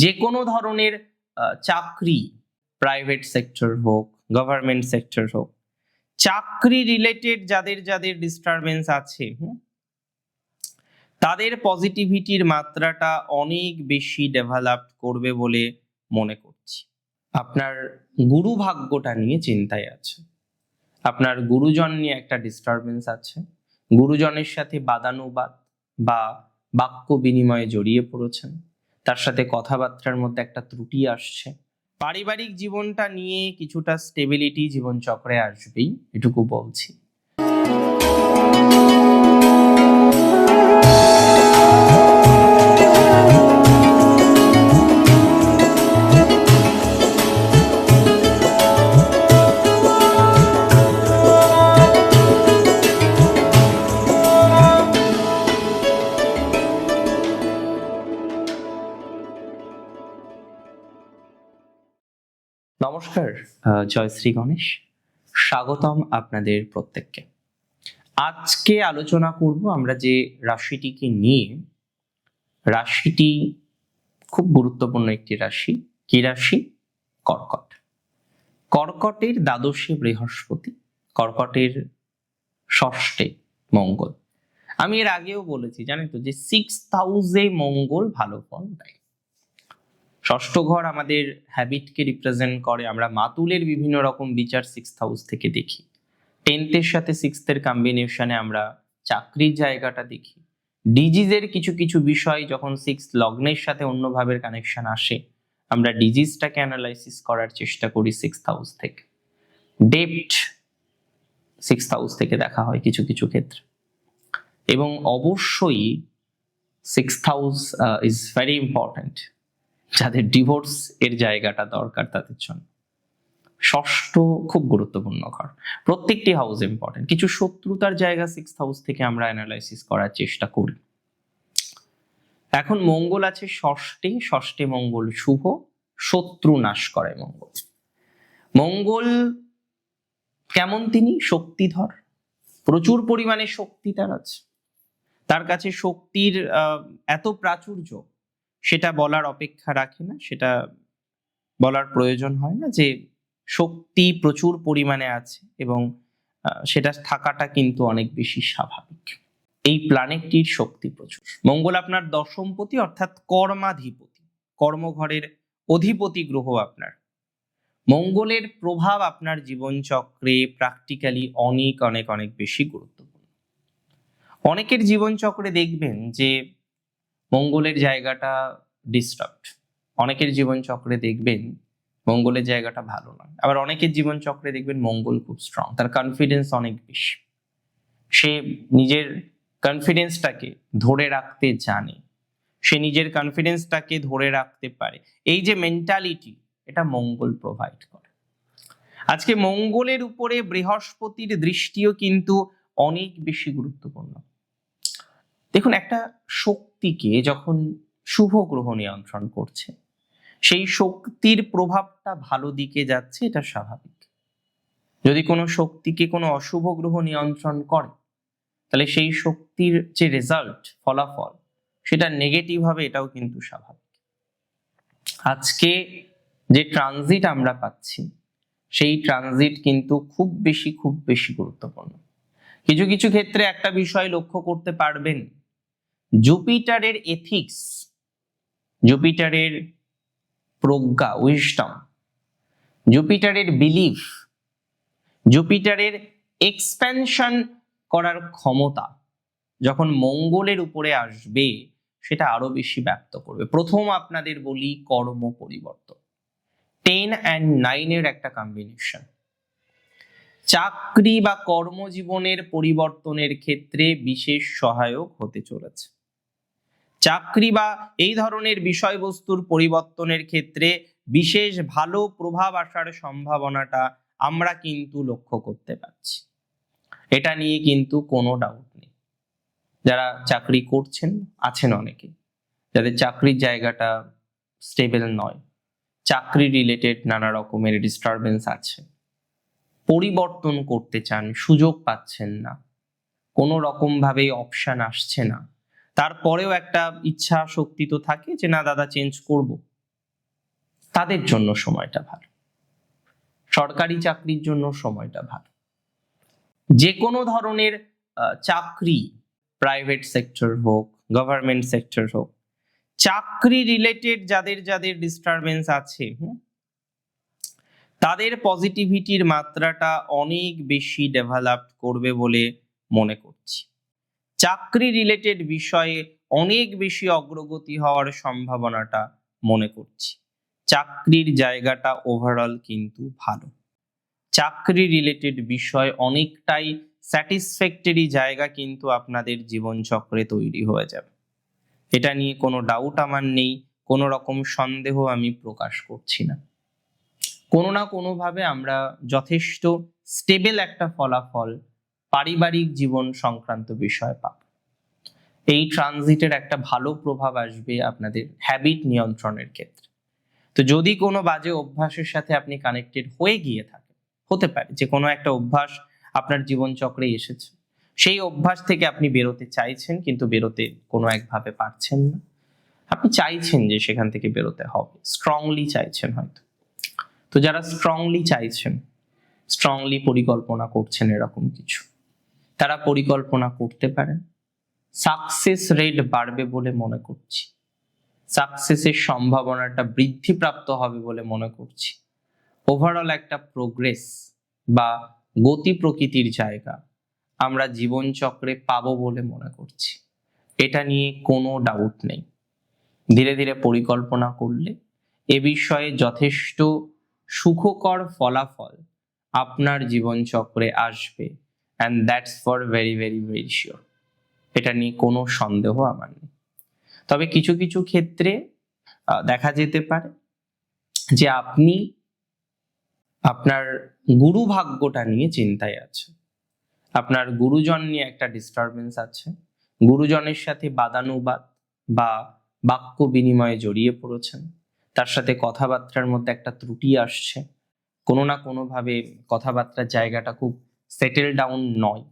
যে কোনো ধরনের চাকরি, প্রাইভেট সেক্টর হোক, গভর্নমেন্ট সেক্টর হোক, চাকরি রিলেটেড যাদের যাদের ডিস্টারবেন্স আছে, তাদের পজিটিভিটির মাত্রাটা অনেক বেশি ডেভেলপ করবে বলে মনে করছি। আপনার গুরু ভাগ্যটা নিয়ে চিন্তায় আছে, আপনার গুরুজন নিয়ে একটা ডিস্টারবেন্স আছে, গুরুজনের সাথে বাদানুবাদ বা বাক্য বিনিময়ে জড়িয়ে পড়েছেন, তার সাথে কথাবার্তার মধ্যে একটা ত্রুটি আসছে। পারিবারিক জীবনটা নিয়ে কিছুটা স্টেবিলিটি জীবন চক্রে আসবেই, এটুকু বলছি। নমস্কার, জয় শ্রী গণেশ, স্বাগতম আপনাদের প্রত্যেককে। আজকে আলোচনা করব আমরা যে রাশিটিকে নিয়ে। রাশিটি খুব গুরুত্বপূর্ণ একটি রাশি। কি রাশি? কর্কট। কর্কটের দ্বাদশে বৃহস্পতি, কর্কটের ষষ্ঠে মঙ্গল। আমি এর আগেও বলেছি, জানেন তো, যে 6th হাউসে মঙ্গল ভালো ফল দেয়। ষষ্ঠ ঘর আমাদের হ্যাবিটকে রিপ্রেজেন্ট করে। আমরা মাতুলের বিভিন্ন রকম বিচার 6th হাউস থেকে দেখি। 10th এর সাথে 6th এর কম্বিনেশনে আমরা চাকরির জায়গাটা দেখি। ডিজিজের কিছু কিছু বিষয় যখন 6th লগ্নের সাথে অন্য ভাবের কানেকশন আসে, আমরা ডিজিজটাকে অ্যানালাইসিস করার চেষ্টা করি 6th হাউস থেকে। ডেপ্ট 6th হাউস থেকে দেখা হয় কিছু কিছু ক্ষেত্রে। এবং অবশ্যই 6th house is very important যাদের ডিভোর্স এর জায়গাটা দরকার তাদের জন্য। ষষ্ঠ খুব গুরুত্বপূর্ণ ঘর, প্রত্যেকটি হাউস ইম্পর্টেন্ট। কিছু শত্রুতার জায়গা 6th হাউস থেকে আমরা অ্যানালাইসিস করার চেষ্টা করি। এখন মঙ্গল আছে ষষ্ঠে, ষষ্ঠে মঙ্গল শুভ, শত্রু নাশ করে মঙ্গল। মঙ্গল কেমন? তিনি শক্তিধর, প্রচুর পরিমাণে শক্তি তার আছে। তার কাছে শক্তির এত প্রাচুর্য, সেটা বলার অপেক্ষা রাখে না, সেটা বলার প্রয়োজন হয় না যে শক্তি প্রচুর পরিমাণে আছে, এবং সেটা থাকাটা কিন্তু অনেক বেশি স্বাভাবিক। এই প্ল্যানেটটির শক্তি প্রচুর। মঙ্গল আপনার দশমপতি, অর্থাৎ কর্মাধিপতি, কর্মঘরের অধিপতি গ্রহ আপনার। মঙ্গলের প্রভাব আপনার জীবন চক্রে প্র্যাকটিক্যালি অনেক অনেক অনেক বেশি গুরুত্বপূর্ণ। অনেকের জীবন চক্রে দেখবেন যে মঙ্গলের জায়গাটা ডিস্টার্বড, অনেকের জীবন চক্রে দেখবেন মঙ্গলের জায়গাটা ভালো নয়। আবার অনেকের জীবন চক্রে দেখবেন মঙ্গল খুব স্ট্রং, তার কনফিডেন্স অনেক বেশি, সে নিজের কনফিডেন্সটাকে ধরে রাখতে জানে, সে নিজের কনফিডেন্সটাকে ধরে রাখতে পারে। এই যে মেন্টালিটি, এটা মঙ্গল প্রোভাইড করে। আজকে মঙ্গলের উপরে বৃহস্পতির দৃষ্টিও কিন্তু অনেক বেশি গুরুত্বপূর্ণ। দেখুন, একটা শক্তিকে যখন শুভ গ্রহ নিয়ন্ত্রণ করছে, সেই শক্তির প্রভাবটা ভালো দিকে যাচ্ছে, এটা স্বাভাবিক। যদি কোনো শক্তিকে কোনো অশুভ গ্রহ নিয়ন্ত্রণ করে, তাহলে সেই শক্তির যে রেজাল্ট, ফলাফল, সেটা নেগেটিভ হবে, এটাও কিন্তু স্বাভাবিক। আজকে যে ট্রানজিট আমরা পাচ্ছি, সেই ট্রানজিট কিন্তু খুব বেশি গুরুত্বপূর্ণ। কিছু কিছু ক্ষেত্রে একটা বিষয় লক্ষ্য করতে পারবেন, জুপিটারের এথিক্স, জুপিটারের প্রজ্ঞা, উইজডম, জুপিটারের বিলিফ, জুপিটারের এক্সপ্যানশন করার ক্ষমতা যখন মঙ্গলের উপরে আসবে, সেটা আরো বেশি ব্যক্ত করবে। প্রথম আপনাদের বলি কর্ম পরিবর্তন। 10 and 9 এর একটা কম্বিনেশন চাকরি বা কর্মজীবনের পরিবর্তনের ক্ষেত্রে বিশেষ সহায়ক হতে চলেছে। চাকরি বা এই ধরনের বিষয়বস্তুর পরিবর্তনের ক্ষেত্রে বিশেষ ভালো প্রভাব আসার সম্ভাবনাটা আমরা কিন্তু লক্ষ্য করতে পারছি। এটা নিয়ে কিন্তু কোনো ডাউট নেই। যারা চাকরি করছেন আছেন অনেকে, যাদের চাকরির জায়গাটা স্টেবল নয়, চাকরি রিলেটেড নানা রকমের ডিস্টারবেন্স আছে, পরিবর্তন করতে চান, সুযোগ পাচ্ছেন না, কোনো রকম ভাবে অপশন আসছে না, তারপরেও একটা ইচ্ছা শক্তি তো থাকে যে না দাদা চেঞ্জ করব, তাদের জন্য সময়টা ভালো। সরকারি চাকরির জন্য সময়টা ভালো। যে কোনো ধরনের চাকরি, প্রাইভেট সেক্টর হোক, গভর্নমেন্ট সেক্টর হোক, চাকরি রিলেটেড যাদের যাদের ডিস্টারবেন্স আছে, তাদের পজিটিভিটির মাত্রাটা অনেক বেশি ডেভেলপ করবে বলে মনে করছি। চাকরি রিলেটেড বিষয়ে অনেক বেশি অগ্রগতি হওয়ার সম্ভাবনাটা মনে করছি। চাকরির জায়গাটা ওভারঅল কিন্তু ভালো। চাকরি রিলেটেড বিষয় অনেকটাই স্যাটিসফ্যাক্টরি জায়গা কিন্তু আপনাদের জীবনচক্রে তৈরি হয়ে যাবে। এটা নিয়ে কোনো ডাউট আমার নেই, কোনো রকম সন্দেহ আমি প্রকাশ করছি না। কোনো না কোনোভাবে আমরা যথেষ্ট স্টেবল একটা ফলাফল পারিবারিক জীবন সংক্রান্ত বিষয় পাব। এই ট্রানজিটের একটা ভালো প্রভাব আসবে আপনাদের হ্যাবিট নিয়ন্ত্রণের ক্ষেত্রে। তো যদি কোনো বাজে অভ্যাসের সাথে আপনি কানেক্টেড হয়ে গিয়ে থাকেন, হতে পারে যে কোনো একটা অভ্যাস আপনার জীবনচক্রে এসেছে, সেই অভ্যাস থেকে আপনি বেরোতে চাইছেন কিন্তু বেরোতে কোনো একভাবে পারছেন না, আপনি চাইছেন যে সেখান থেকে বেরোতে হবে, স্ট্রংলি চাইছেন হয়তো। তো যারা স্ট্রংলি চাইছেন, স্ট্রংলি পরিকল্পনা করছেন এরকম কিছু, তারা পরিকল্পনা করতে পারেন। সাকসেস রেট বাড়বে বলে মনে করছি, সাকসেসের সম্ভাবনাটা বৃদ্ধিপ্রাপ্ত হবে বলে মনে করছি। ওভারঅল একটা প্রোগ্রেস বা গতি প্রকৃতির জায়গা আমরা জীবনচক্রে পাবো বলে মনে করছি। এটা নিয়ে কোনো ডাউট নেই। ধীরে ধীরে পরিকল্পনা করলে এ বিষয়ে যথেষ্ট সুখকর ফলাফল আপনার জীবনচক্রে আসবে, and that's for very very very sure. এটা নিয়ে কোনো সন্দেহ আমার নেই। তবে কিছু কিছু ক্ষেত্রে দেখা যেতে পারে যে আপনি আপনার গুরু ভাগ্যটা নিয়ে চিন্তায় আছেন, আপনার গুরুজন নিয়ে একটা ডিস্টারবেন্স আছে, গুরুজনের সাথে বাদানুবাদ বা বাক্য বিনিময়ে জড়িয়ে পড়েছেন, তার সাথে কথাবার্তার মধ্যে একটা ত্রুটি আসছে, কোনো না কোনোভাবে কথাবার্তার জায়গাটা খুব সেটেল ডাউন নয়,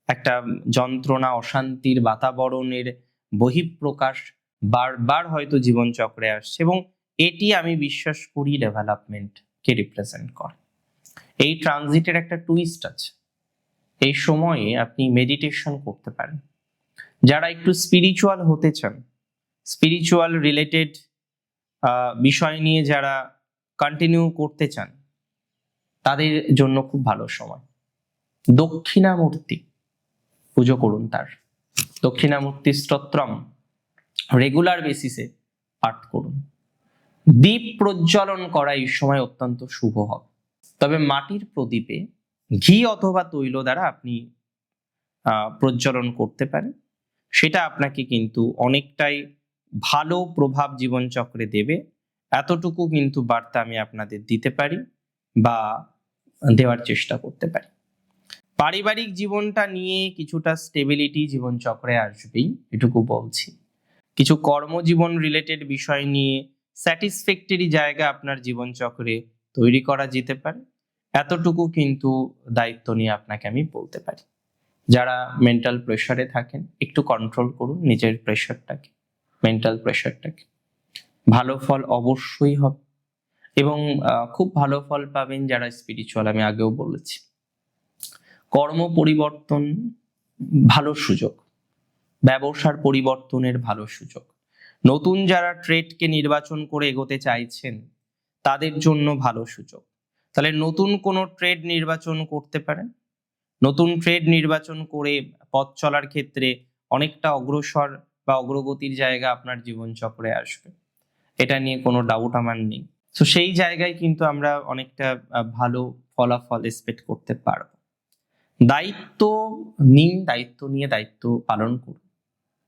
একটা যন্ত্রণা অশান্তির বাতাবরণের বহিঃপ্রকাশ বারবার হয়তো জীবনচক্রে আসছে, এবং এটি আমি বিশ্বাস করি ডেভেলপমেন্টকে রিপ্রেজেন্ট করে। এই ট্রানজিটের একটা টুইস্ট আছে, এই সময়ে আপনি মেডিটেশন করতে পারেন। যারা একটু স্পিরিচুয়াল হতে চান, স্পিরিচুয়াল রিলেটেড বিষয় নিয়ে যারা কন্টিনিউ করতে চান, তাদের জন্য খুব ভালো সময়। দক্ষিণামূর্তি পুজো করুন, তার দক্ষিণামূর্তি স্তোত্রম রেগুলার বেসিসে পাঠ করুন। দীপ প্রজ্বলন করা এই সময় অত্যন্ত শুভ হবে। তবে মাটির প্রদীপে ঘি অথবা তৈল দ্বারা আপনি প্রজ্বলন করতে পারেন, সেটা আপনাকে কিন্তু অনেকটাই ভালো প্রভাব জীবনচক্রে দেবে। এতটুকু কিন্তু বার্তা আমি আপনাদের দিতে পারি বা দেওয়ার চেষ্টা করতে পারি। পারিবারিক জীবনটা নিয়ে কিছুটা স্টেবিলিটি জীবনচক্রে আসবেই, এটুকু বলছি। কিছু কর্মজীবন রিলেটেড বিষয় নিয়ে স্যাটিসফ্যাক্টরি জায়গা আপনার জীবনচক্রে তৈরি করা যেতে পারে, এতটুকু কিন্তু দায়িত্ব নিয়ে আপনাকে আমি বলতে পারি। যারা মেন্টাল প্রেশারে থাকেন, একটু কন্ট্রোল করুন নিজের প্রেশারটাকে, মেন্টাল প্রেশারটাকে। ভালো ফল অবশ্যই হবে, এবং খুব ভালো ফল পাবেন যারা স্পিরিচুয়াল, আমি আগেও বলেছি। কর্ম পরিবর্তন ভালো সুযোগ, ব্যবসার পরিবর্তনের ভালো সুযোগ, নতুন যারা ট্রেডকে নির্বাচন করে এগোতে চাইছেন তাদের জন্য ভালো সুযোগ। তাহলে নতুন কোনো ট্রেড নির্বাচন করতে পারেন, নতুন ট্রেড নির্বাচন করে পথ চলার ক্ষেত্রে অনেকটা অগ্রসর বা অগ্রগতির জায়গা আপনার জীবনচক্রে আসবে, এটা নিয়ে কোনো ডাউট আমার নেই। তো সেই জায়গায় কিন্তু আমরা অনেকটা ভালো ফলাফল এক্সপেক্ট করতে পারবো। দায়িত্ব নিন, দায়িত্ব নিয়ে দায়িত্ব পালন করুন,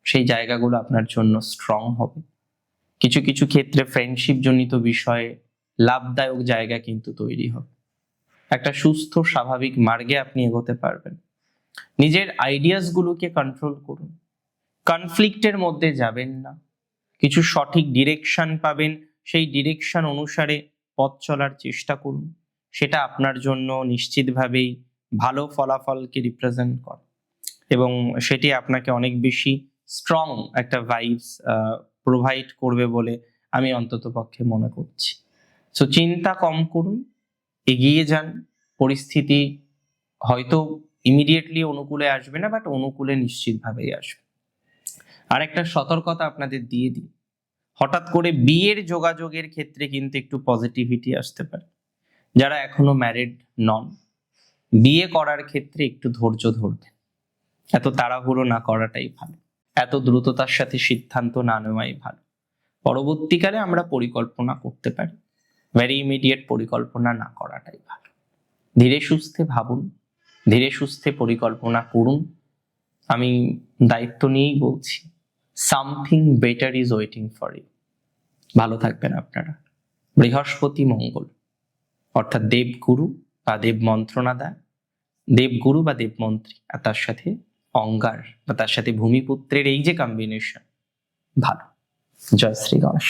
সেই জায়গাগুলো আপনার জন্য স্ট্রং হবে। কিছু কিছু ক্ষেত্রে ফ্রেন্ডশিপ জনিত বিষয়ে লাভদায়ক জায়গা কিন্তু তৈরি হবে। একটা সুস্থ স্বাভাবিক মার্গে আপনি এগোতে পারবেন। নিজের আইডিয়াস গুলোকে কন্ট্রোল করুন, কনফ্লিক্টের মধ্যে যাবেন না, কিছু সঠিক ডিরেকশন পাবেন, সেই ডিরেকশন অনুসারে পথ চলার চেষ্টা করুন। সেটা আপনার জন্য নিশ্চিতভাবেই ভালো ফলাফলকে রিপ্রেজেন্ট করে, এবং সেটি আপনাকে অনেক বেশি স্ট্রং একটা ভাইবস প্রোভাইড করবে বলে আমি অন্তত পক্ষে মনে করছি। সো চিন্তা কম করুন, এগিয়ে যান। পরিস্থিতি হয়তো ইমিডিয়েটলি অনুকূলে আসবে না, বাট অনুকূলে নিশ্চিতভাবেই আসবে। আর একটা সতর্কতা আপনাদের দিয়ে দিই, হঠাৎ করে বিয়ের যোগাযোগের ক্ষেত্রে কিন্তু একটু পজিটিভিটি আসতে পারে। যারা এখনো ম্যারিড নন, বিয়ে করার ক্ষেত্রে একটু ধৈর্য ধরবেন। এত তাড়াহুড়ো না করাটাই ভালো, এত দ্রুততার সাথে সিদ্ধান্ত না নেওয়াই ভালো। পরবর্তীকালে আমরা পরিকল্পনা করতে পারি, ভেরি ইমিডিয়েট পরিকল্পনা না করাটাই ভালো। ধীরে সুস্থে ভাবুন, ধীরে সুস্থে পরিকল্পনা করুন। আমি দায়িত্ব নিয়েই বলছি, something better is waiting for you. ভালো থাকবেন আপনারা। বৃহস্পতি মঙ্গল অর্থাৎ দেবগুরু বা দেব মন্ত্রণাদা, দেবগুরু বা দেবমন্ত্রী, আর তার সাথে অঙ্গার বা তার সাথে ভূমিপুত্রের এই যে কম্বিনেশন, ভালো। জয় শ্রী গণেশ।